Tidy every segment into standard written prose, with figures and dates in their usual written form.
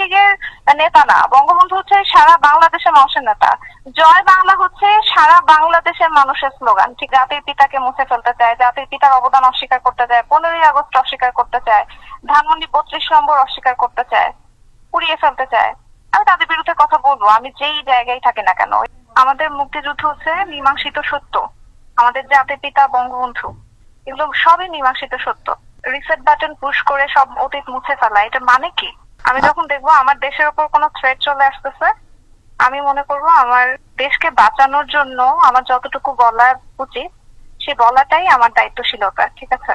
লীগের নেতা না, বঙ্গবন্ধু হচ্ছে সারা বাংলাদেশের মানুষের নেতা। জয় বাংলা হচ্ছে সারা বাংলাদেশের মানুষের স্লোগান। ঠিক, জাতির পিতাকে মুছে ফেলতে চায়, জাতির পিতার অবদান অস্বীকার করতে চায়, 15ই আগস্ট অস্বীকার করতে চায়, ধানমন্ডি 32 নম্বর অস্বীকার করতে চায়, পুড়িয়ে ফেলতে চায়। আমি তাদের বিরুদ্ধে কথা বলবো, আমি যেই জায়গায় থাকি না কেন। আমাদের মুক্তিযুদ্ধ হচ্ছে মীমাংসিত সত্য। আমাদের জাতির পিতা বঙ্গবন্ধু, এগুলো সবই মীমাংসিত সত্য। রিসেট বাটন পুশ করে সব অতীত মুছে ফেলা, এটা মানে কি? আমি যখন দেখবো আমার দেশের উপর কোনো থ্রেট চলে আসতেছে, আমি মনে করবো আমার দেশকে বাঁচানোর জন্য আমার যতটুকু বলা উচিত সে বলাটাই আমার দায়িত্বশীলতা। ঠিক আছে,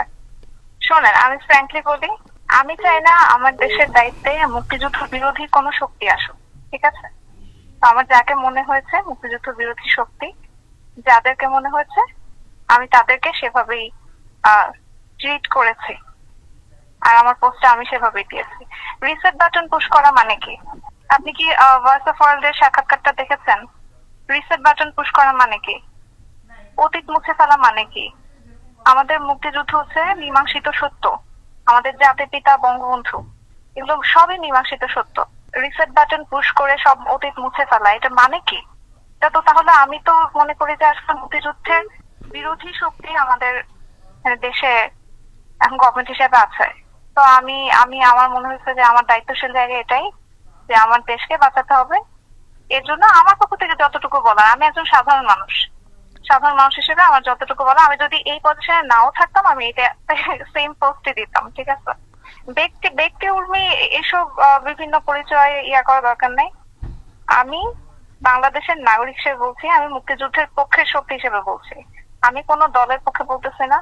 শোনেন, আমি ফ্র্যাঙ্কলি বলি, আমি চাই না আমার দেশের দায়িত্বে মুক্তিযুদ্ধ বিরোধী কোনো শক্তি আসুক। ঠিক আছে, তো আমার যাকে মনে হয়েছে মুক্তিযুদ্ধ বিরোধী শক্তি, যাদেরকে মনে হয়েছে, আমি তাদেরকে সেভাবেই ট্রিট করেছি, আর আমার পোস্টটা আমি সেভাবেই দিয়েছি। রিসেট বাটন পুশ করা মানে কি? আপনি কি ভয়েস অফ ওয়ার্ল্ড এর সাক্ষাৎকারটা দেখেছেন? রিসেট বাটন পুশ করা মানে কি? অতীত মুছে ফেলা মানে কি? আমাদের মুক্তিযুদ্ধ হচ্ছে মীমাংসিত সত্য। আমাদের জাতির পিতা বঙ্গবন্ধু, এগুলো সবই মীমাংসিত সত্য। রিসেট বাটন পুশ করে সব অতীত মুছে ফেলা, এটা মানে কি? এটা তো তাহলে আমি তো মনে করি যে আসলে মুক্তিযুদ্ধের বিরোধী শক্তি আমাদের দেশে এখন গভর্নমেন্ট হিসেবে আছে। তো আমি আমি আমার মনে হচ্ছে যে আমার দায়িত্বশীল জায়গা এটাই, যে আমার দেশকে বাঁচাতে হবে। এর জন্য আমার পক্ষ থেকে যতটুকু বলা, আমি একজন সাধারণ মানুষ, সাধারণ মানুষ হিসেবে আমার যতটুকু বলা, আমি যদি এই পজিশনে নাও থাকতাম আমি এটা সেম পোস্টে দিতাম। ঠিক আছে, ব্যক্তি ব্যক্তি উর্মি এসব বিভিন্ন পরিচয় করা দরকার নাই। আমি বাংলাদেশের নাগরিক হিসেবে বলছি, আমি মুক্তিযুদ্ধের পক্ষের শক্তি হিসেবে বলছি। আমি কোনো দলের পক্ষে বলতেছি না,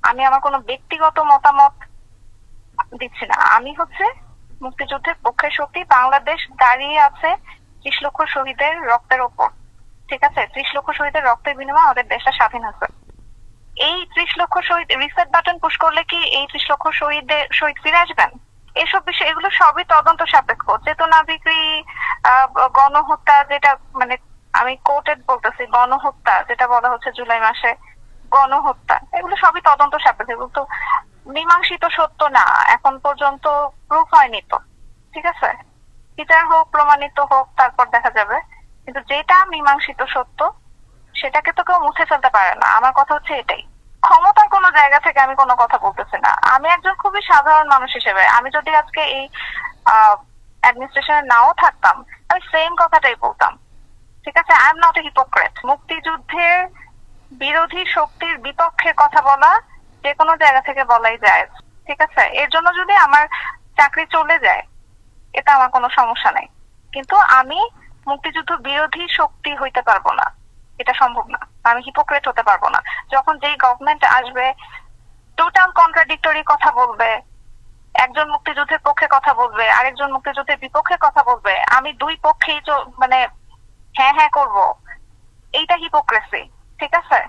আমি আমার কোনো ব্যক্তিগত মতামত দিচ্ছি না। আমি হচ্ছে মুক্তিযুদ্ধের পক্ষের শক্তি। বাংলাদেশ দাঁড়িয়ে আছে 30 লক্ষ শহীদের রক্তের ওপর। ঠিক আছে, 30 লক্ষ শহীদের রক্তের বিনিময়ে আমাদের দেশটা স্বাধীন হয়েছে। এই 30 লক্ষ শহীদ, রিসেট বাটন পুশ করলে কি এই 30 লক্ষ শহীদ ফিরে আসবেন? এসব বিষয়, এগুলো সবই তদন্ত সাপেক্ষ। চেতনা বিক্রি, গণহত্যা, যেটা মানে আমি কোর্টেড বলতেছি, গণহত্যা যেটা বলা হচ্ছে জুলাই মাসে গণহত্যা, এগুলো সবই তদন্ত সাপেক্ষ। এগুলো তো মীমাংসিত সত্য না, এখন পর্যন্ত প্রুফ হয়নি তো। ঠিক আছে, বিচার হোক, প্রমাণিত হোক, তারপর দেখা যাবে। কিন্তু যেটা মীমাংসিত সত্য সেটাকে তো কেউ মুছে ফেলতে পারে না। আমার কথা হচ্ছে এটাই। ক্ষমতার কোনো জায়গা থেকে আমি কোনো কথা বলতেছি না। আমি একজন খুবই সাধারণ মানুষ হিসেবে, আমি যদি আজকে এই অ্যাডমিনিস্ট্রেশনে নাও থাকতাম, আমি সেম কথাটাই বলতাম। ঠিক আছে, I am not a hypocrite. মুক্তিযুদ্ধের বিরোধী শক্তির বিপক্ষে কথা বলা যে কোনো জায়গা থেকে বলাই যায়। ঠিক আছে, এর জন্য যদি আমার চাকরি চলে যায়, এটা আমার কোনো সমস্যা নাই। কিন্তু আমি মুক্তিযুদ্ধ বিরোধী শক্তি হইতে পারবো না, এটা সম্ভব না। আমি হিপোক্রেট হতে পারবো না। যখন যেই গভর্নমেন্ট আসবে টোটাল কন্ট্রাডিক্টরি কথা বলবে, একজন মুক্তিযুদ্ধের পক্ষে কথা বলবে, আরেকজন মুক্তিযুদ্ধের বিপক্ষে কথা বলবে, আমি দুই পক্ষেই মানে হ্যাঁ হ্যাঁ করব, এইটা হিপোক্রেসি। ঠিক আছে,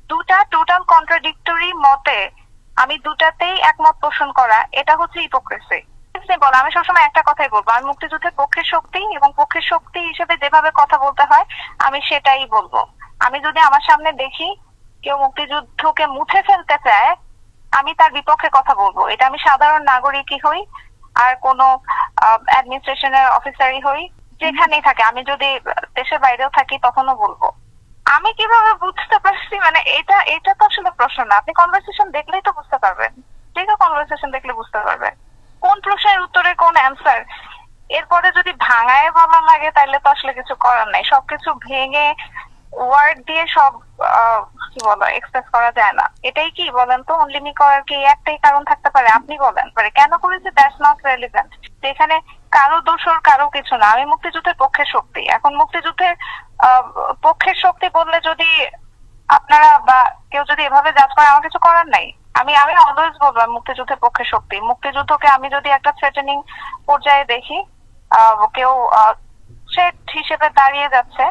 দুটা টোটাল কন্ট্রাডিক্টরি মতে আমি দুটাতেই একমত পোষণ করা, এটা হচ্ছে হিপোক্রেসি। বল, আমি সবসময় একটা কথাই বলবো, আমি মুক্তিযুদ্ধের পক্ষের শক্তি এবং পক্ষের শক্তি হিসেবে যেভাবে কথা বলতে হয় আমি সেটাই বলবো। আমি যদি আমার সামনে দেখি কেউ মুক্তিযুদ্ধকে মুছে ফেলতে চায়, আমি তার বিপক্ষে কথা বলবো। এটা আমি সাধারণ নাগরিকই হই আর কোনো অ্যাডমিনিস্ট্রেশনের অফিসারই হই, যেখানেই থাকে, আমি যদি দেশের বাইরেও থাকি তখনও বলবো। আমি কিভাবে বুঝতে পারছি, মানে এটা এটা তো আসলে প্রশ্ন না, আপনি কনভারসেশন দেখলেই তো বুঝতে পারবেন। ঠিক আছে, কনভারসেশন দেখলে বুঝতে পারবেন কোন প্রশ্নের উত্তরে কোন অ্যান্সার। এরপরে যদি ভাঙায় বলা লাগে তাহলে তো আসলে কিছু করার নাই। সবকিছু ভেঙে ওয়ার্ড দিয়ে সব কি বলো এক্সপ্রেস করা যায় না। এটাই কি বলেন তো, অনলিমি করার কি একটাই কারণ থাকতে পারে? আপনি বলেন পারে কেন করেছে, দ্যাটস নট রেলিভেন্ট। এখানে কারো দোষর কারো কিছু না। আমি মুক্তিযুদ্ধের পক্ষের শক্তি। এখন মুক্তিযুদ্ধের পক্ষের শক্তি বললে যদি আপনারা বা কেউ যদি এভাবে জাজ করে, আমার কিছু করার নাই। আমি আমি অলওয়েজ বলবো মুক্তিযুদ্ধের পক্ষে শক্তি। মুক্তিযুদ্ধকে আমি যদি একটা থ্রেটেনিং পর্যায়ে দেখি, কেউ থ্রেট হিসেবে দাঁড়িয়ে যাচ্ছে,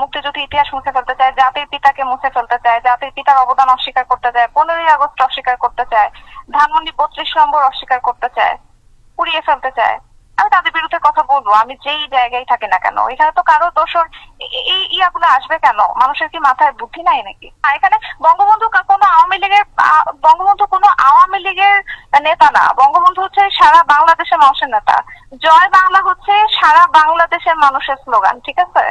মুক্তিযুদ্ধ ইতিহাস মুছে ফেলতে চায়, জাতির পিতাকে মুছে ফেলতে চায়, জাতির পিতার অবদান অস্বীকার করতে চায়, 15ই আগস্ট অস্বীকার করতে চায়, ধানমন্ডি 32 নম্বর অস্বীকার করতে চায়, পুড়িয়ে ফেলতে চায়, আমি তাদের বিরুদ্ধে কথা বলবো। আমি যেই জায়গায় থাকি না কেন, এখানে তো কারো দোষর এই ইয়াগুলো আসবে কেন? মানুষের কি মাথায় বুদ্ধি নাই নাকি? এখানে বঙ্গবন্ধু কোনো আওয়ামী লীগের বঙ্গবন্ধু কোনো আওয়ামী লীগের নেতা না। বঙ্গবন্ধু হচ্ছে সারা বাংলাদেশের মানুষের নেতা। জয় বাংলা হচ্ছে সারা বাংলাদেশের মানুষের স্লোগান, ঠিক আছে?